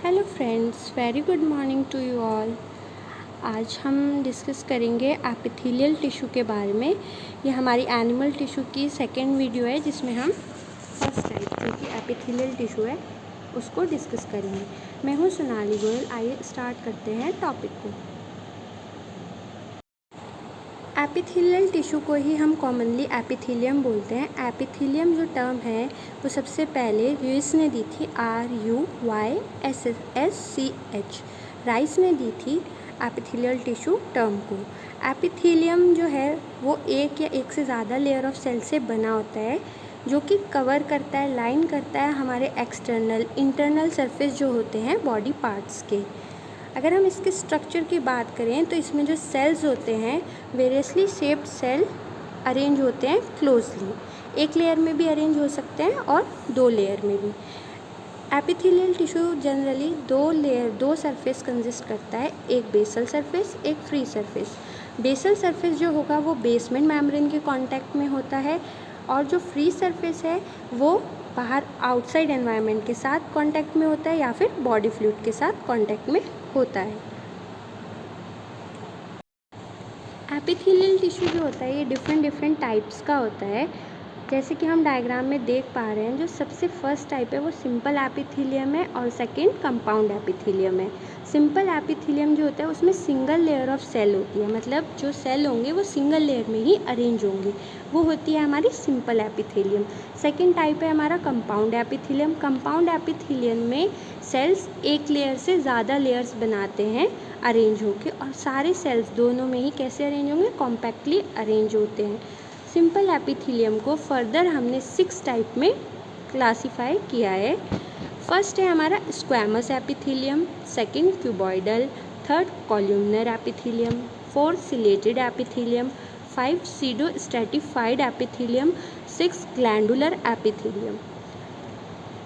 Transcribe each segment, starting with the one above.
Hello friends, very good morning to you all. आज हम discuss करेंगे एपिथेलियल टिश्यू के बारे में। ये हमारी एनिमल टिश्यू की सेकेंड वीडियो है जिसमें हम फर्स्ट टाइप जो कि एपिथेलियल टिश्यू है उसको डिस्कस करेंगे। मैं हूँ सोनाली गोयल। आइए स्टार्ट करते हैं टॉपिक को। एपिथेलियल टिश्यू को ही हम कॉमनली एपिथेलियम बोलते हैं। एपिथेलियम जो टर्म है वो सबसे पहले र्यूस ने दी थी, RUYSSCH। राइस ने दी थी एपिथेलियल टिश्यू टर्म को। एपिथेलियम जो है वो एक या एक से ज़्यादा लेयर ऑफ सेल से बना होता है जो कि कवर करता है, लाइन करता है हमारे एक्सटर्नल इंटरनल सरफेस जो होते हैं बॉडी पार्ट्स के। अगर हम इसके स्ट्रक्चर की बात करें तो इसमें जो सेल्स होते हैं वेरियसली शेप्ड सेल अरेंज होते हैं क्लोजली। एक लेयर में भी अरेंज हो सकते हैं और दो लेयर में भी। एपिथेलियल टिश्यू जनरली दो सरफेस कंसिस्ट करता है, एक बेसल सरफेस, एक फ्री सरफेस। बेसल सरफेस जो होगा वो बेसमेंट मेम्ब्रेन के कांटेक्ट में होता है और जो फ्री सरफेस है वो बाहर आउटसाइड एनवायरनमेंट के साथ कांटेक्ट में होता है या फिर बॉडी फ्लूइड के साथ कांटेक्ट में होता है। एपिथेलियल टिश्यू जो होता है ये डिफरेंट टाइप्स का होता है। जैसे कि हम डायग्राम में देख पा रहे हैं, जो सबसे फर्स्ट टाइप है वो सिंपल एपिथेलियम है और सेकंड कंपाउंड एपिथेलियम है। सिंपल एपिथेलियम जो होता है उसमें सिंगल लेयर ऑफ सेल होती है, मतलब जो सेल होंगे वो सिंगल लेयर में ही अरेंज होंगे, वो होती है हमारी सिंपल एपिथेलियम। सेकेंड टाइप है हमारा कंपाउंड एपिथेलियम। कंपाउंड एपिथेलियम में सेल्स एक लेयर से ज़्यादा लेयर्स बनाते हैं अरेंज होके, और सारे सेल्स दोनों में ही कैसे अरेंज होंगे, कॉम्पैक्टली अरेंज होते हैं। सिंपल एपिथेलियम को फर्दर हमने 6 टाइप में क्लासिफाई किया है। फर्स्ट है हमारा squamous epithelium, second cuboidal, third columnar epithelium, fourth ciliated epithelium, 5 pseudo stratified epithelium, 6 glandular epithelium.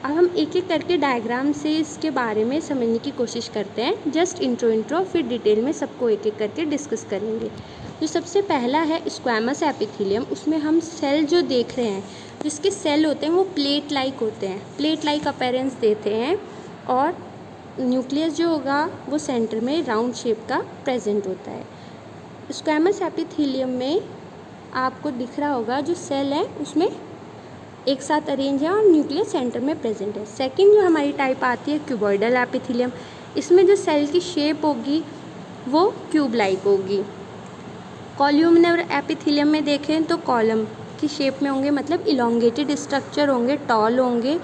अब हम एक एक करके डायग्राम से इसके बारे में समझने की कोशिश करते हैं। जस्ट इंट्रो फिर डिटेल में सबको एक एक करके डिस्कस करेंगे। जो सबसे पहला है स्क्वैमस एपिथेलियम, उसमें हम सेल जो देख रहे हैं, जिसके सेल होते हैं वो प्लेट लाइक होते हैं, प्लेट लाइक अपीयरेंस देते हैं और न्यूक्लियस जो होगा वो सेंटर में राउंड शेप का प्रेजेंट होता है। स्क्वैमस एपिथेलियम में आपको दिख रहा होगा जो सेल है उसमें एक साथ अरेंज है और न्यूक्लियस सेंटर में प्रेजेंट है। सेकंड जो हमारी टाइप आती है क्यूबॉइडल एपिथेलियम, इसमें जो सेल की शेप होगी वो क्यूब लाइक होगी। कॉलमनर एपिथेलियम में देखें तो कॉलम की शेप में होंगे, मतलब इलोंगेटेड स्ट्रक्चर होंगे, टॉल होंगे,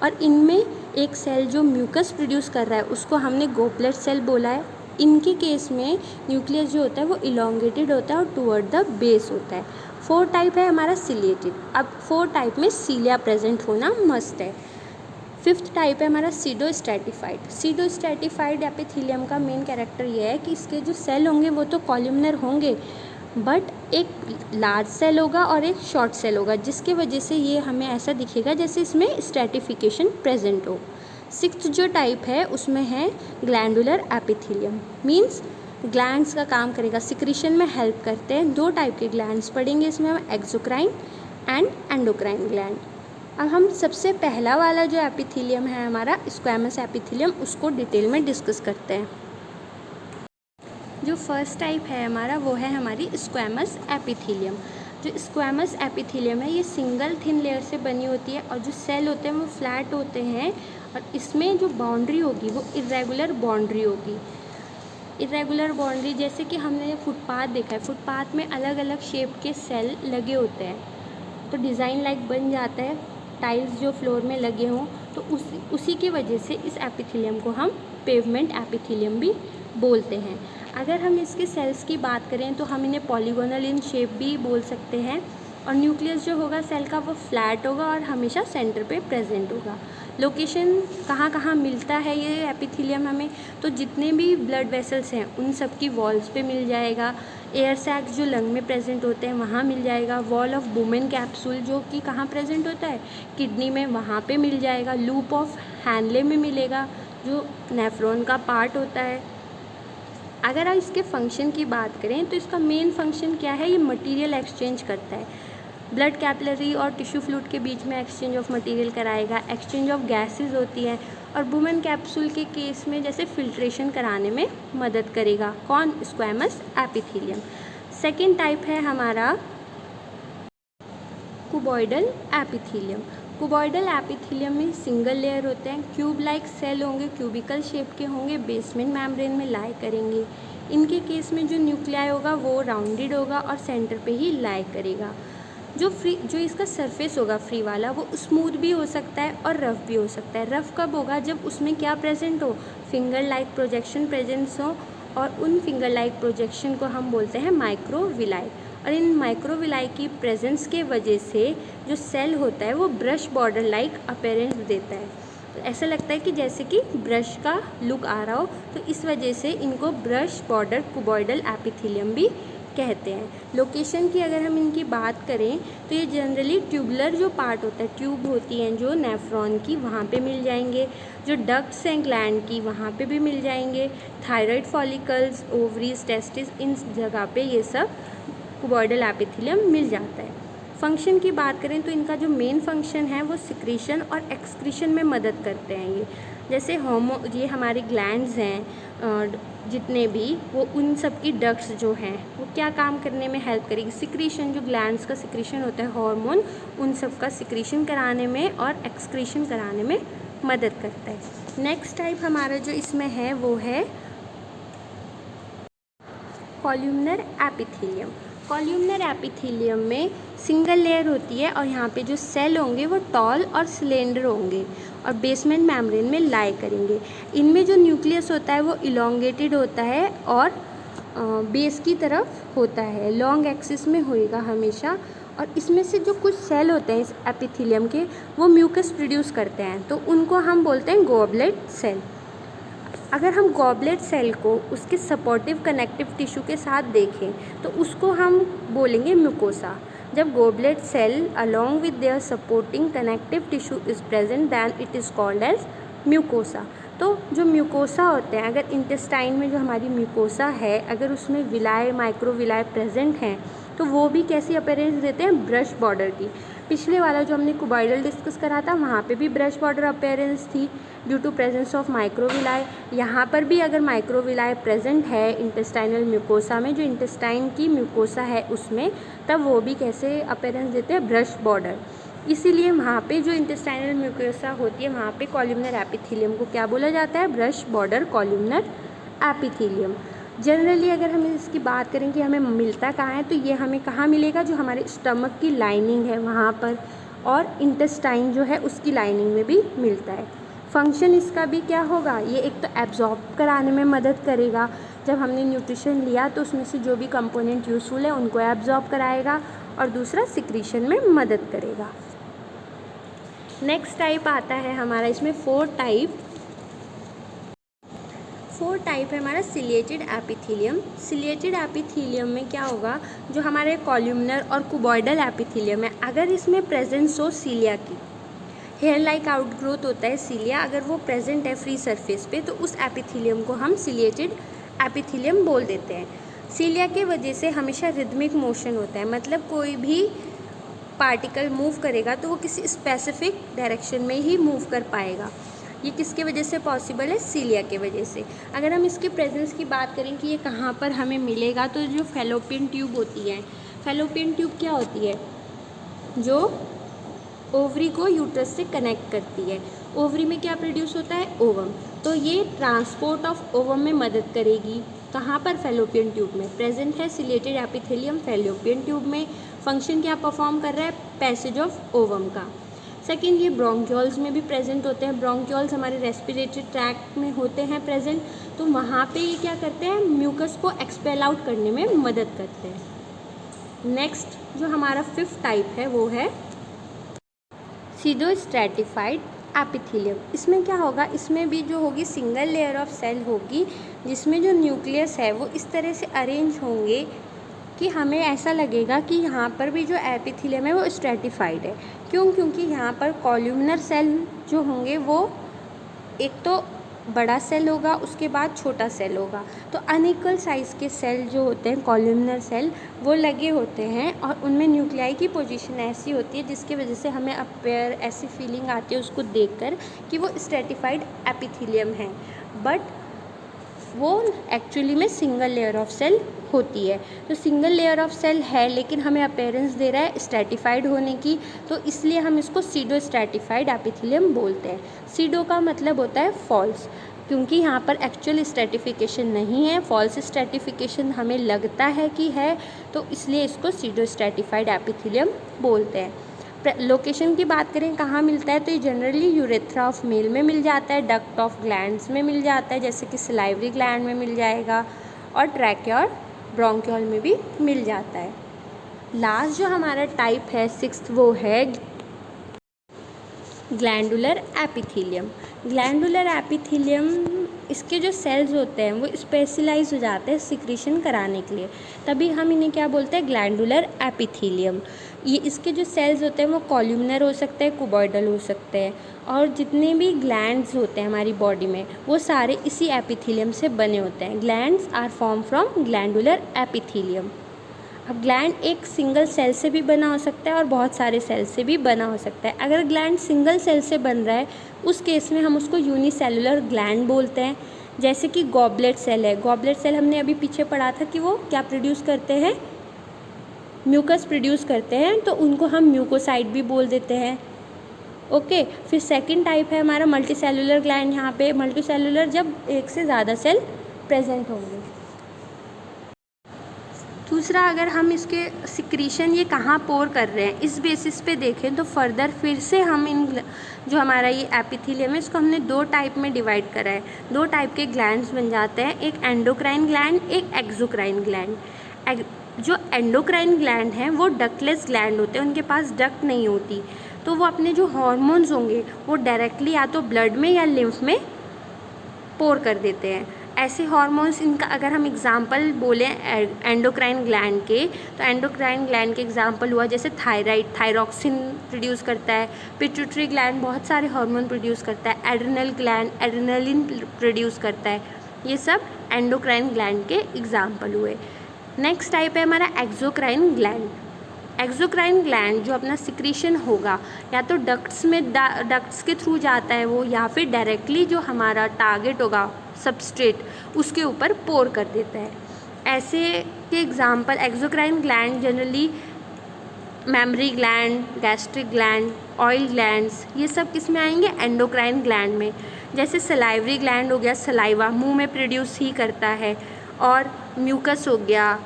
और इनमें एक सेल जो म्यूकस प्रोड्यूस कर रहा है उसको हमने गोबलेट सेल बोला है। इनके केस में न्यूक्लियस जो होता है वो इलोंगेटेड होता है और टुवर्ड द बेस होता है। 4 टाइप है हमारा सिलेटेड। अब 4 टाइप में सीलिया प्रेजेंट होना मस्ट है। 5th टाइप है हमारा pseudo stratified. Pseudo stratified epithelium का मेन कैरेक्टर ये है कि इसके जो सेल होंगे वो तो कॉलमनर होंगे, बट एक लार्ज सेल होगा और एक शॉर्ट सेल होगा, जिसकी वजह से ये हमें ऐसा दिखेगा जैसे इसमें स्ट्रेटिफिकेशन प्रेजेंट हो। 6th जो टाइप है उसमें है ग्लैंडुलर एपिथेलियम, मीन्स ग्लैंड्स का काम करेगा, सिक्रीशन में हेल्प करते हैं। 2 टाइप के ग्लैंड्स पढ़ेंगे इसमें हम, एक्सोक्राइन एंड एंडोक्राइन ग्लैंड। अब हम सबसे पहला वाला जो एपिथेलियम है हमारा स्क्वैमस एपिथेलियम, उसको डिटेल में डिस्कस करते हैं। जो फर्स्ट टाइप है हमारा वो है हमारी स्क्वैमस एपिथेलियम। जो स्क्वैमस एपिथेलियम है ये सिंगल थिन लेयर से बनी होती है और जो सेल होते हैं वो फ्लैट होते हैं, और इसमें जो बाउंड्री होगी वो इरेगुलर बाउंड्री होगी। इरेगुलर बाउंड्री जैसे कि हमने फुटपाथ देखा है, फुटपाथ में अलग अलग शेप के सेल लगे होते हैं, तो डिज़ाइन लाइक बन जाता है, टाइल्स जो फ्लोर में लगे हों, तो उसी की वजह से इस एपिथेलियम को हम पेवमेंट एपिथेलियम भी बोलते हैं। अगर हम इसके सेल्स की बात करें तो हम इन्हें पॉलीगोनल इन शेप भी बोल सकते हैं, और न्यूक्लियस जो होगा सेल का वो फ्लैट होगा और हमेशा सेंटर पे प्रेजेंट होगा। लोकेशन कहाँ कहाँ मिलता है ये एपिथेलियम हमें, तो जितने भी ब्लड वेसल्स हैं उन सब की वॉल्स पे मिल जाएगा। एयर सैक्स जो लंग में प्रेजेंट होते हैं वहाँ मिल जाएगा। वॉल ऑफ बुमेन कैप्सूल जो कि कहाँ प्रेजेंट होता है, किडनी में, वहाँ पे मिल जाएगा। लूप ऑफ हैनले में मिलेगा जो नेफ्रॉन का पार्ट होता है। अगर आप इसके फंक्शन की बात करें तो इसका मेन फंक्शन क्या है, ये मटेरियल एक्सचेंज करता है। ब्लड कैपिलरी और टिश्यू फ्लूइड के बीच में एक्सचेंज ऑफ मटेरियल कराएगा, एक्सचेंज ऑफ गैसेस होती है, और बुमेन कैप्सूल के केस में जैसे फिल्ट्रेशन कराने में मदद करेगा। कौन? Squamous epithelium. सेकेंड टाइप है हमारा कुबॉइडल एपिथेलियम। कुबॉइडल एपिथेलियम में सिंगल लेयर होते हैं, क्यूब लाइक सेल होंगे, क्यूबिकल शेप के होंगे, बेसमेंट मेम्ब्रेन में लाई करेंगे। इनके केस में जो न्यूक्लियाई होगा वो राउंडेड होगा और सेंटर पे ही लाई करेगा। जो इसका सरफेस होगा फ्री वाला वो स्मूथ भी हो सकता है और रफ़ भी हो सकता है। रफ़ कब होगा? जब उसमें क्या प्रेजेंट हो? फिंगर लाइक प्रोजेक्शन प्रेजेंस हो, और उन फिंगर लाइक प्रोजेक्शन को हम बोलते हैं माइक्रोविलाई। और इन माइक्रोविलाई की प्रेजेंस के वजह से जो सेल होता है वो ब्रश बॉर्डर लाइक अपीयरेंस देता है। तो ऐसा लगता है कि जैसे कि ब्रश का लुक आ रहा हो, तो इस वजह से इनको ब्रश बॉर्डर कुबॉइडल एपिथेलियम भी कहते हैं। लोकेशन की अगर हम इनकी बात करें तो ये जनरली ट्यूबुलर जो पार्ट होता है, ट्यूब होती हैं जो नेफ्रॉन की, वहाँ पे मिल जाएंगे। जो डक्ट्स हैं ग्लैंड की, वहाँ पे भी मिल जाएंगे। थायराइड फॉलिकल्स, ओवरीज, टेस्टिस, इन जगह पे ये सब कुबॉइडल एपिथेलियम मिल जाता है। फंक्शन की बात करें तो इनका जो मेन फंक्शन है वो सिक्रीशन और एक्सक्रीशन में मदद करते हैं। जैसे ये हमारे ग्लैंड्स हैं जितने भी, वो उन सब की डक्ट्स जो हैं वो क्या काम करने में हेल्प करेगी? सिक्रीशन, जो ग्लैंड्स का सिक्रीशन होता है हार्मोन, उन सब का सिक्रीशन कराने में और एक्सक्रीशन कराने में मदद करता है। नेक्स्ट टाइप हमारा जो इसमें है वो है कॉल्यूमनर एपिथेलियम। कॉल्यूमनर एपिथेलियम में सिंगल लेयर होती है और यहाँ पे जो सेल होंगे वो टॉल और सिलेंडर होंगे और बेसमेंट मेम्ब्रेन में लाई करेंगे। इनमें जो न्यूक्लियस होता है वो इलोंगेटेड होता है और बेस की तरफ होता है, लॉन्ग एक्सिस में होएगा हमेशा। और इसमें से जो कुछ सेल होते हैं इस एपिथेलियम के, वो म्यूकस प्रोड्यूस करते हैं, तो उनको हम बोलते हैं गॉबलेट सेल। अगर हम गॉबलेट सेल को उसके सपोर्टिव कनेक्टिव टिश्यू के साथ देखें तो उसको हम बोलेंगे म्यूकोसा। जब goblet cell along with their supporting connective tissue is present than it is called as mucosa. तो जो म्यूकोसा होते हैं, अगर इंटेस्टाइन में जो हमारी म्यूकोसा है, अगर उसमें विलाय, माइक्रोविलाय प्रेजेंट हैं, तो वो भी कैसी अपीयरेंस देते हैं? ब्रश बॉर्डर की। पिछले वाला जो हमने कुबॉइडल डिस्कस करा था, वहाँ पे भी ब्रश बॉर्डर अपीयरेंस थी due to presence of microvilli. यहाँ पर भी अगर माइक्रोविलाय प्रेजेंट है इंटेस्टाइनल म्यूकोसा में, जो इंटेस्टाइन की म्यूकोसा है उसमें, तब वो भी कैसे अपीयरेंस देते हैं? Brush border. इसीलिए वहाँ पे जो इंटेस्टाइनल म्यूकोसा होती है, वहाँ पे कॉल्यूमनर एपिथेलियम को क्या बोला जाता है? Brush border columnar epithelium. Generally अगर हम इसकी बात करें कि हमें मिलता कहाँ है, तो ये हमें कहाँ मिलेगा? जो हमारे स्टमक की लाइनिंग है वहाँ पर, और इंटेस्टाइन जो है उसकी लाइनिंग में भी मिलता है। फंक्शन इसका भी क्या होगा? ये एक तो एब्जॉर्ब कराने में मदद करेगा। जब हमने न्यूट्रिशन लिया तो उसमें से जो भी कंपोनेंट यूज़फुल है उनको एब्जॉर्ब कराएगा, और दूसरा सिक्रीशन में मदद करेगा। नेक्स्ट टाइप आता है हमारा, इसमें फोर टाइप है हमारा सिलिएटेड एपिथेलियम। सिलिएटेड एपिथेलियम में क्या होगा? जो हमारे कॉल्यूमनर और कुबॉइडल एपिथेलियम है, अगर इसमें प्रेजेंस हो सीलिया की, हेयर लाइक आउटग्रोथ होता है सीलिया, अगर वो प्रेजेंट है फ्री सरफेस पे, तो उस एपिथेलियम को हम सिलिएटेड एपिथेलियम बोल देते हैं। सीलिया के वजह से हमेशा रिदमिक मोशन होता है, मतलब कोई भी पार्टिकल मूव करेगा तो वो किसी स्पेसिफिक डायरेक्शन में ही मूव कर पाएगा। ये किसके वजह से पॉसिबल है? सीलिया के वजह से। अगर हम इसकी प्रेजेंस की बात करें कि ये कहाँ पर हमें मिलेगा, तो जो फैलोपियन ट्यूब होती है, फैलोपियन ट्यूब क्या होती है? जो ओवरी को यूट्रस से कनेक्ट करती है। ओवरी में क्या प्रोड्यूस होता है? ओवम। तो ये ट्रांसपोर्ट ऑफ ओवम में मदद करेगी। कहाँ पर? फैलोपियन ट्यूब में प्रेजेंट है सिलिएटेड एपिथेलियम फैलोपियन ट्यूब में। फंक्शन क्या परफॉर्म कर रहा है? पैसेज ऑफ ओवम का। सेकेंड, ये ब्रोंक्यूल्स में भी प्रेजेंट होते हैं। ब्रोंक्यूल्स हमारे रेस्पिरेटरी ट्रैक्ट में होते हैं प्रेजेंट, तो वहाँ पे ये क्या करते हैं? म्यूकस को एक्सपेल आउट करने में मदद करते हैं। नेक्स्ट जो हमारा फिफ्थ टाइप है वो है सीडोस्ट्रैटिफाइड एपिथेलियम। इसमें क्या होगा? इसमें भी जो होगी सिंगल लेयर ऑफ सेल होगी, जिसमें जो न्यूक्लियस है वो इस तरह से अरेंज होंगे कि हमें ऐसा लगेगा कि यहाँ पर भी जो एपिथेलियम है वो स्ट्रैटिफाइड है। क्यों? क्योंकि यहाँ पर कॉल्यूमनर सेल जो होंगे वो एक तो बड़ा सेल होगा, उसके बाद छोटा सेल होगा। तो अनइक्वल साइज़ के सेल जो होते हैं कॉलमनर सेल वो लगे होते हैं और उनमें न्यूक्लियाई की पोजीशन ऐसी होती है जिसकी वजह से हमें अपेयर ऐसी फीलिंग आती है उसको देखकर कि वो स्ट्रेटिफाइड एपिथेलियम है, बट वो एक्चुअली में सिंगल लेयर ऑफ सेल होती है। तो सिंगल लेयर ऑफ सेल है लेकिन हमें अपेयरेंस दे रहा है स्ट्रेटिफाइड होने की, तो इसलिए हम इसको सीडो स्ट्रेटिफाइड एपिथेलियम बोलते हैं। सीडो का मतलब होता है फॉल्स, क्योंकि यहाँ पर एक्चुअल स्ट्रेटिफिकेशन नहीं है, फॉल्स स्ट्रेटिफिकेशन हमें लगता है कि है, तो इसलिए इसको सीडो स्ट्रेटिफाइड एपिथेलियम बोलते हैं। लोकेशन की बात करें कहाँ मिलता है, तो ये जनरली यूरेथ्रा ऑफ मेल में मिल जाता है, डक्ट ऑफ ग्लैंड्स में मिल जाता है जैसे कि सलाइवरी ग्लैंड में मिल जाएगा, और ट्रैकिया और ब्रोंकियोल में भी मिल जाता है। लास्ट जो हमारा टाइप है सिक्स्थ वो है ग्लैंडुलर एपिथेलियम। ग्लैंडुलर एपिथेलियम इसके जो सेल्स होते हैं वो स्पेशलाइज हो जाते हैं सिक्रीशन कराने के लिए, तभी हम इन्हें क्या बोलते हैं, ग्लैंडुलर एपिथेलियम। ये इसके जो सेल्स होते हैं वो कॉल्यूमिनर हो सकते हैं, कुबॉइडल हो सकते हैं, और जितने भी ग्लैंड्स होते हैं हमारी बॉडी में वो सारे इसी एपिथेलियम से बने होते हैं। Glands are form from glandular epithelium. अब ग्लैंड एक सिंगल सेल से भी बना हो सकता है और बहुत सारे सेल से भी बना हो सकता है। अगर ग्लैंड सिंगल सेल से बन रहा है उस केस में हम उसको यूनिसेलुलर ग्लैंड बोलते हैं। जैसे कि गॉबलेट सेल है, गॉबलेट सेल हमने अभी पीछे पढ़ा था कि वो क्या प्रोड्यूस करते हैं, म्यूकस प्रोड्यूस करते हैं, तो उनको हम म्यूकोसाइट भी बोल देते हैं। ओके, फिर सेकंड टाइप है हमारा मल्टीसेलुलर ग्लैंड। यहाँ पे मल्टीसेलुलर जब एक से ज़्यादा सेल प्रेजेंट होंगे। दूसरा, अगर हम इसके सिक्रीशन ये कहाँ पोर कर रहे हैं इस बेसिस पे देखें तो फर्दर फिर से हम इन जो हमारा ये एपिथेलियम है इसको हमने दो टाइप में डिवाइड करा है। दो टाइप के ग्लैंड्स बन जाते हैं, एक एंडोक्राइन ग्लैंड, एक एक्सोक्राइन ग्लैंड। जो एंडोक्राइन ग्लैंड हैं वो डक्टलेस ग्लैंड होते हैं, उनके पास डक्ट नहीं होती, तो वो अपने जो हार्मोन्स होंगे वो डायरेक्टली या तो ब्लड में या लिम्फ में पोर कर देते हैं। ऐसे हार्मोन्स, इनका अगर हम एग्जांपल बोलें एंडोक्राइन ग्लैंड के, तो एंडोक्राइन ग्लैंड के एग्जांपल हुआ जैसे थायराइड, थायरॉक्सिन प्रोड्यूस करता है। पिट्यूटरी ग्लैंड बहुत सारे हार्मोन प्रोड्यूस करता है। एड्रिनल ग्लैंड एड्रिनलिन प्रोड्यूस करता है। ये सब एंडोक्राइन ग्लैंड के एग्जाम्पल हुए। नेक्स्ट टाइप है हमारा एक्सोक्राइन ग्लैंड। एक्सोक्राइन ग्लैंड जो अपना सिक्रीशन होगा या तो डक्ट्स के थ्रू जाता है वो, या फिर डायरेक्टली जो हमारा टारगेट होगा सबस्ट्रेट उसके ऊपर पोर कर देता है। ऐसे के example exocrine gland generally mammary gland, gastric gland, oil glands, ये सब किस में आएंगे, एंडोक्राइन ग्लैंड में। जैसे सलाइवरी ग्लैंड हो गया, सलाइवा मुंह में प्रोड्यूस ही करता है, और म्यूकस हो गया,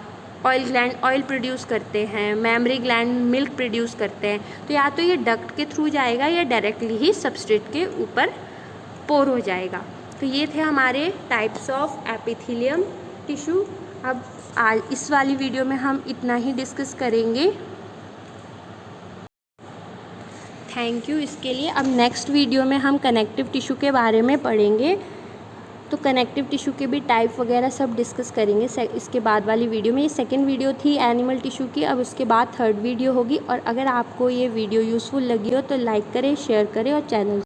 ऑयल ग्लैंड ऑयल प्रोड्यूस करते हैं, मेमरी ग्लैंड मिल्क प्रोड्यूस करते हैं। तो या तो ये डक्ट के थ्रू जाएगा या डायरेक्टली ही सबस्ट्रेट के ऊपर पोर हो जाएगा। तो ये थे हमारे टाइप्स ऑफ एपिथेलियम टिश्यू। अब आज इस वाली वीडियो में हम इतना ही डिस्कस करेंगे। थैंक यू इसके लिए। अब नेक्स्ट वीडियो में हम कनेक्टिव टिश्यू के बारे में पढ़ेंगे, तो कनेक्टिव टिश्यू के भी टाइप वगैरह सब डिस्कस करेंगे इसके बाद वाली वीडियो में। ये सेकंड वीडियो थी एनिमल टिश्यू की, अब उसके बाद थर्ड वीडियो होगी। और अगर आपको ये वीडियो यूज़फुल लगी हो तो लाइक करें, शेयर करें और चैनल